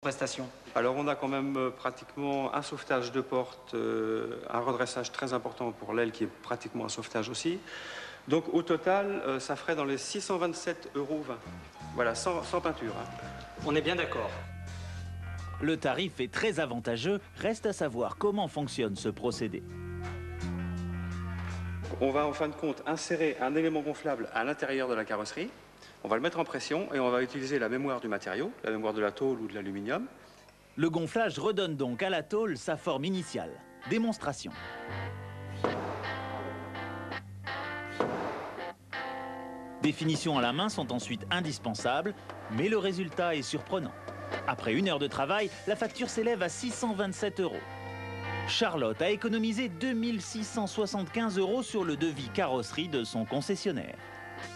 Prestation. Alors on a quand même pratiquement un sauvetage de porte, un redressage très important pour l'aile qui est pratiquement un sauvetage aussi. Donc au total, ça ferait dans les 627,20 €. Voilà, sans peinture. On est bien d'accord. Le tarif est très avantageux, reste à savoir comment fonctionne ce procédé. On va en fin de compte insérer un élément gonflable à l'intérieur de la carrosserie. On va le mettre en pression et on va utiliser la mémoire du matériau, la mémoire de la tôle ou de l'aluminium. Le gonflage redonne donc à la tôle sa forme initiale. Démonstration. Des finitions à la main sont ensuite indispensables, mais le résultat est surprenant. Après 1 heure de travail, la facture s'élève à 627 €. Charlotte a économisé 2675 € sur le devis carrosserie de son concessionnaire.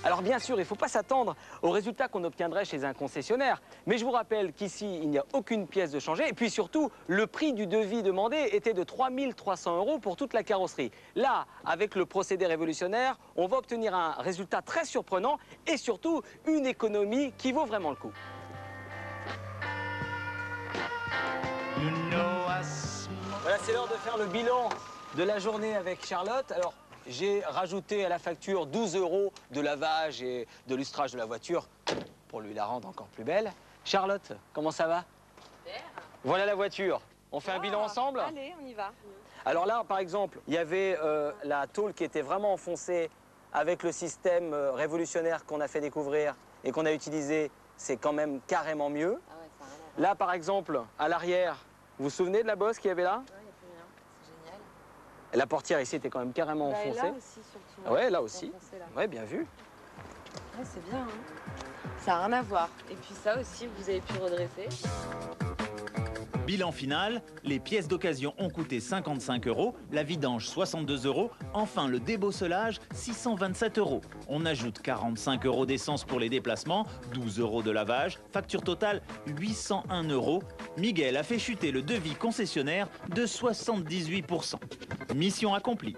Alors bien sûr, il ne faut pas s'attendre au résultat qu'on obtiendrait chez un concessionnaire. Mais je vous rappelle qu'ici, il n'y a aucune pièce de changée. Et puis surtout, le prix du devis demandé était de 3 300 € pour toute la carrosserie. Là, avec le procédé révolutionnaire, on va obtenir un résultat très surprenant et surtout une économie qui vaut vraiment le coup. Voilà, c'est l'heure de faire le bilan de la journée avec Charlotte. Alors, j'ai rajouté à la facture 12 € de lavage et de lustrage de la voiture pour lui la rendre encore plus belle. Charlotte, comment ça va? Super. Voilà la voiture. On fait un bilan ensemble? Allez, on y va. Alors là, par exemple, il y avait la tôle qui était vraiment enfoncée avec le système révolutionnaire qu'on a fait découvrir et qu'on a utilisé. C'est quand même carrément mieux. Ah ouais, ça a rien à voir. Là, par exemple, à l'arrière, vous vous souvenez de la bosse qu'il y avait là? Ouais, il y a plus rien. C'est génial. La portière ici était quand même carrément Bah, et enfoncée. là aussi, surtout. Ouais, là aussi. Enfoncé, là. Ouais, bien vu. Ouais, c'est bien. Hein. Ça n'a rien à voir. Et puis ça aussi, vous avez pu redresser. Bilan final, les pièces d'occasion ont coûté 55 €, la vidange 62 €, enfin le débosselage 627 €. On ajoute 45 € d'essence pour les déplacements, 12 € de lavage, facture totale 801 €. Miguel a fait chuter le devis concessionnaire de 78 %. Mission accomplie.